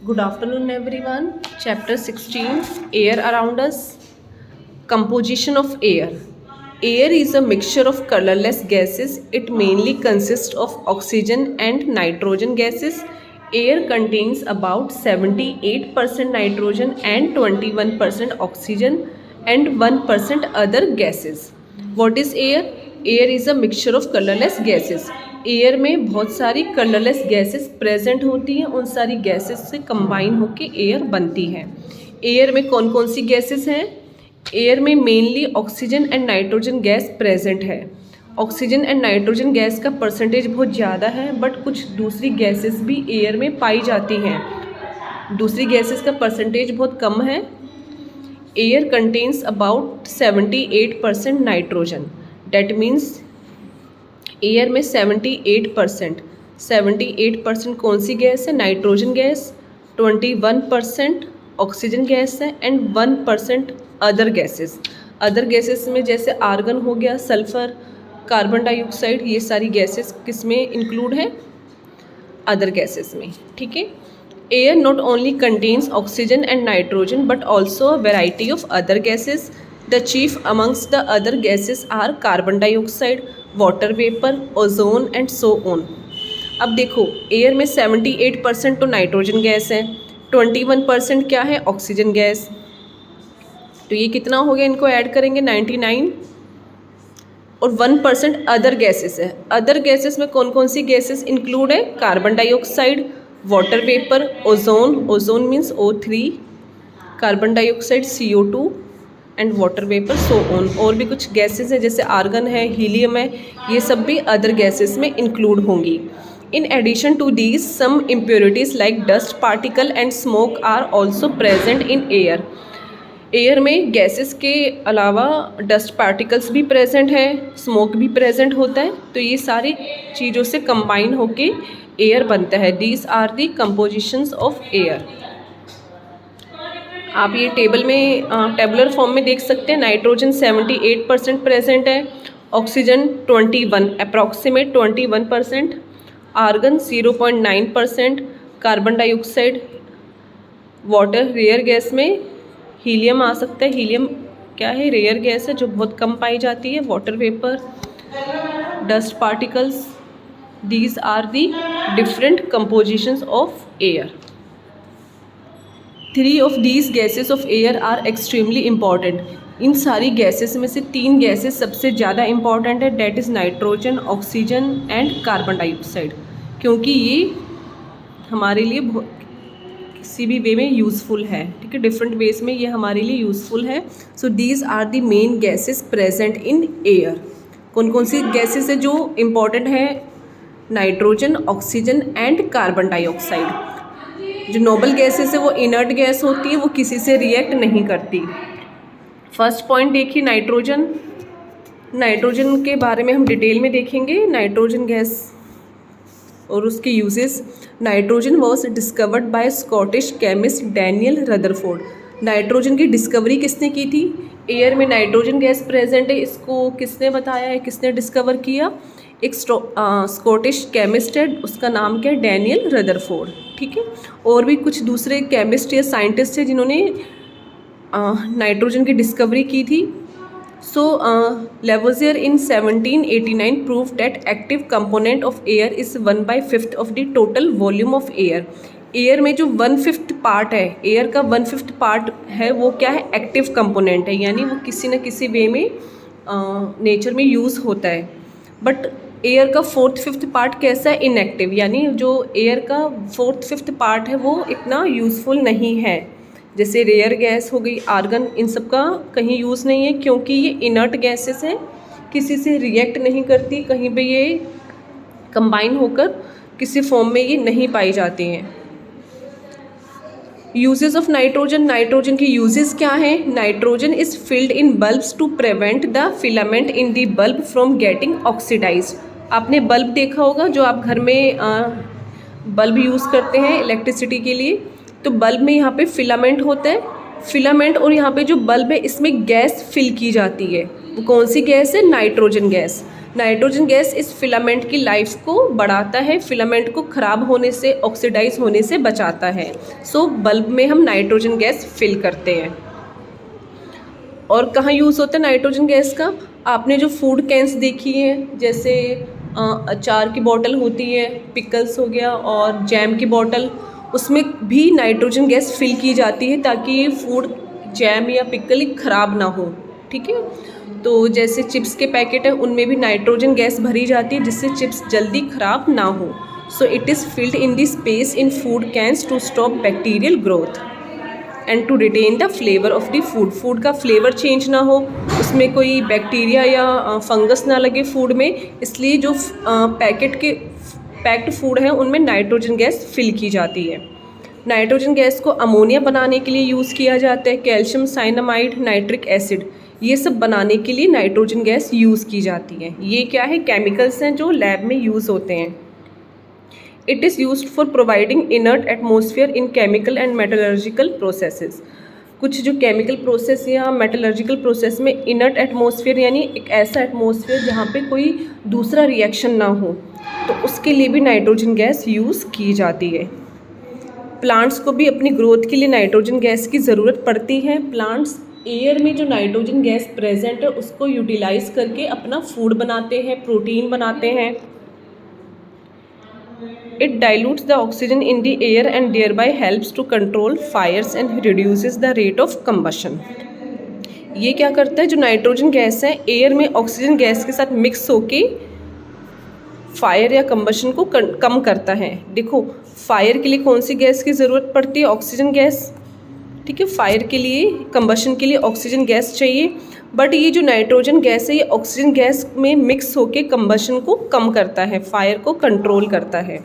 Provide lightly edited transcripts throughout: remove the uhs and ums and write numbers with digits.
Good afternoon, everyone. Chapter 16, Air Around Us. Composition of air. Air is a mixture of colorless gases. It mainly consists of oxygen and nitrogen gases. Air contains about 78% nitrogen and 21% oxygen and 1% other gases. What is air? Air is a mixture of colorless gases. Air में बहुत सारी colourless gases present होती हैं, उन सारी gases से combine होकर air बनती है। एयर में कौन कौन सी गैसेस हैं? एयर में mainly oxygen and nitrogen gas present है। ऑक्सीजन एंड नाइट्रोजन गैस का परसेंटेज बहुत ज़्यादा है, बट कुछ दूसरी गैसेस भी एयर में पाई जाती हैं। दूसरी गैसेस का परसेंटेज बहुत कम है। Air contains about 78% nitrogen. That means air में 78% कौन सी गैस है? Nitrogen gas. 21% ऑक्सीजन गैस है and 1% other gases. Other gases में जैसे आर्गन हो गया, सल्फर, कार्बन डाइऑक्साइड, ये सारी गैसेस किस में इंक्लूड है? अदर गैसेस में। ठीक है। Air not only contains oxygen and nitrogen but also a variety of other gases. The chief amongst the other gases are carbon dioxide, water vapor, ozone and so on. अब देखो, air में 78% तो nitrogen gas है, 21% क्या है? Oxygen gas. तो ये कितना हो गया? इनको ऐड करेंगे 99 और 1% अदर गैसेस है। अदर गैसेस में कौन कौन सी गैसेस इंक्लूड है? Carbon dioxide, water vapour, ozone, ozone means O3, carbon dioxide CO2 and water vapour, so on. और भी कुछ गैसेस हैं जैसे आर्गन है, हीलियम है, ये सब भी अदर गैसेस में इंक्लूड होंगी। In addition to these some impurities like dust particle and smoke are also present in air. Air में गैसेस के अलावा डस्ट पार्टिकल्स भी प्रेजेंट है, स्मोक भी प्रेजेंट होता है। तो ये सारी चीज़ों से कंबाइन होके एयर बनता है। These are the compositions of air. आप ये टेबल में टेबुलर फॉर्म में देख सकते हैं। नाइट्रोजन 78% प्रेजेंट है, oxygen 21, approximate 21%, argon 0.9%, carbon dioxide, water rare gas में हीलियम आ सकता है। हीलियम क्या है? रेयर गैस है जो बहुत कम पाई जाती है। Water vapour, dust particles, these are the different compositions of air. 3 of these gases of air are extremely important. इन सारी गैसेस में से 3 गैसेस सबसे ज़्यादा इम्पॉर्टेंट है। That is nitrogen, oxygen and carbon dioxide, क्योंकि ये हमारे लिए किसी भी वे में यूज़फुल है। ठीक है, डिफरेंट वेज में ये हमारे लिए यूज़फुल है। So these are the main gases present in air. कौन कौन सी गैसेस है जो इम्पॉर्टेंट है? Nitrogen, oxygen and carbon dioxide. जो नोबल गैसेस है वो इनर्ट गैस होती है, वो किसी से रिएक्ट नहीं करती। फर्स्ट पॉइंट देखिए, नाइट्रोजन। नाइट्रोजन के बारे में हम डिटेल में देखेंगे। नाइट्रोजन गैस और उसके uses. Nitrogen was discovered by Scottish chemist Daniel Rutherford. Nitrogen की डिस्कवरी किसने की थी? एयर में नाइट्रोजन गैस प्रेजेंट है, इसको किसने बताया है, किसने डिस्कवर किया? एक स्कॉटिश केमिस्ट है, उसका नाम क्या है? Daniel Rutherford. ठीक है। और भी कुछ दूसरे केमिस्ट या साइंटिस्ट हैं जिन्होंने नाइट्रोजन की डिस्कवरी की थी। So Lavoisier in 1789 prove that active component of air is 1/5 of the total volume of air. Air में जो 1/5 पार्ट है, एयर का 1/5 पार्ट है, वो क्या है? एक्टिव कंपोनेंट है, यानी वो किसी न किसी वे में नेचर में यूज़ होता है। बट एयर का 4/5 पार्ट कैसा है? इनएक्टिव, यानी जो एयर का 4/5 पार्ट है वो इतना यूज़फुल नहीं है। जैसे रेयर गैस हो गई, आर्गन, इन सब का कहीं यूज़ नहीं है, क्योंकि ये इनर्ट गैसेस हैं, किसी से रिएक्ट नहीं करती, कहीं पे ये कंबाइन होकर किसी फॉर्म में ये नहीं पाई जाती हैं। Uses of nitrogen. नाइट्रोजन की यूजेस क्या हैं? Nitrogen is filled in bulbs to prevent the filament in the bulb from getting oxidised. आपने बल्ब देखा होगा, जो आप घर में बल्ब यूज़ करते हैं इलेक्ट्रिसिटी के लिए, तो बल्ब में यहाँ पे फिलामेंट होता है। फिलामेंट और यहाँ पे जो बल्ब है इसमें गैस फिल की जाती है। वो कौन सी गैस है? Nitrogen gas. नाइट्रोजन गैस इस फिलामेंट की लाइफ को बढ़ाता है, फिलामेंट को ख़राब होने से, ऑक्सीडाइज होने से बचाता है। सो बल्ब में हम नाइट्रोजन गैस फिल करते हैं। और कहाँ यूज़ होता है नाइट्रोजन गैस का? आपने जो फूड कैंस देखी है, जैसे अचार की बोतल होती है, पिकल्स हो गया और जैम की बोतल, उसमें भी नाइट्रोजन गैस फिल की जाती है ताकि ये फूड, जैम या पिकल ख़राब ना हो। ठीक है, तो जैसे चिप्स के पैकेट हैं उनमें भी नाइट्रोजन गैस भरी जाती है जिससे चिप्स जल्दी ख़राब ना हो। So it is filled in the space in food cans to stop bacterial growth and to retain the flavour of the food. Food का फ्लेवर चेंज ना हो, उसमें कोई बैक्टीरिया या फंगस ना लगे फूड में, इसलिए जो पैक्ड फूड है उनमें नाइट्रोजन गैस फिल की जाती है। नाइट्रोजन गैस को अमोनिया बनाने के लिए यूज़ किया जाता है, कैल्शियम साइनामाइड, नाइट्रिक एसिड, ये सब बनाने के लिए नाइट्रोजन गैस यूज़ की जाती है। ये क्या है? केमिकल्स हैं जो लैब में यूज़ होते हैं। It is used for providing inert atmosphere in chemical and metallurgical processes. कुछ जो केमिकल प्रोसेस या मेटलर्जिकल प्रोसेस में इनर्ट एटमॉस्फेयर यानी एक ऐसा एटमॉस्फेयर जहाँ पे कोई दूसरा रिएक्शन ना हो, तो उसके लिए भी नाइट्रोजन गैस यूज़ की जाती है। प्लांट्स को भी अपनी ग्रोथ के लिए नाइट्रोजन गैस की ज़रूरत पड़ती है। प्लांट्स एयर में जो नाइट्रोजन गैस प्रेजेंट है उसको यूटिलाइज करके अपना फूड बनाते हैं, प्रोटीन बनाते हैं। It dilutes the oxygen in the air and thereby helps to control fires and reduces the rate of combustion. ये क्या करता है? जो नाइट्रोजन गैस है एयर में ऑक्सीजन गैस के साथ मिक्स होके फायर या कंबशन को कम करता है। देखो, फायर के लिए कौन सी गैस की ज़रूरत पड़ती है? Oxygen gas. ठीक है, फायर के लिए, कंबशन के लिए ऑक्सीजन गैस चाहिए, बट ये जो नाइट्रोजन गैस है ये ऑक्सीजन गैस में मिक्स होके कंबशन को कम करता है, फायर को कंट्रोल करता है।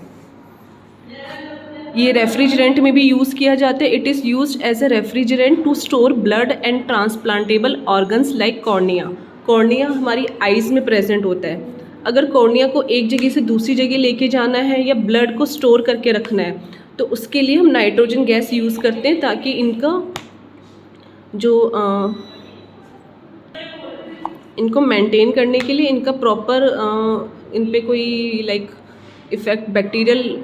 ये रेफ्रिजरेंट में भी यूज़ किया जाता है। It is used as a refrigerant to store blood and transplantable organs like cornea. Cornea हमारी आइज़ में प्रेजेंट होता है। अगर कॉर्निया को एक जगह से दूसरी जगह लेके जाना है या ब्लड को स्टोर करके रखना है तो उसके लिए हम नाइट्रोजन गैस यूज़ करते हैं ताकि इनका जो इनको मेंटेन करने के लिए इनका प्रॉपर इन पे कोई इफ़ेक्ट, बैक्टीरियल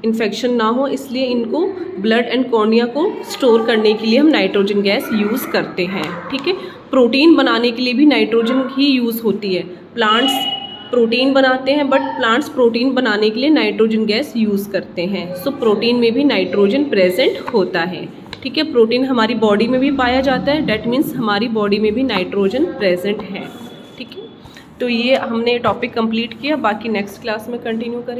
इन्फेक्शन ना हो, इसलिए इनको ब्लड एंड कॉर्निया को स्टोर करने के लिए हम नाइट्रोजन गैस यूज़ करते हैं। ठीक है, प्रोटीन बनाने के लिए भी नाइट्रोजन ही यूज़ होती है। प्लांट्स प्रोटीन बनाते हैं बट प्लांट्स प्रोटीन बनाने के लिए नाइट्रोजन गैस यूज़ करते हैं। सो प्रोटीन में भी नाइट्रोजन प्रेजेंट होता है। ठीक है, प्रोटीन हमारी बॉडी में भी पाया जाता है, डैट मीन्स हमारी बॉडी में भी नाइट्रोजन प्रेजेंट है। ठीक है, तो ये हमने टॉपिक कंप्लीट किया, बाकी नेक्स्ट क्लास में कंटिन्यू करें।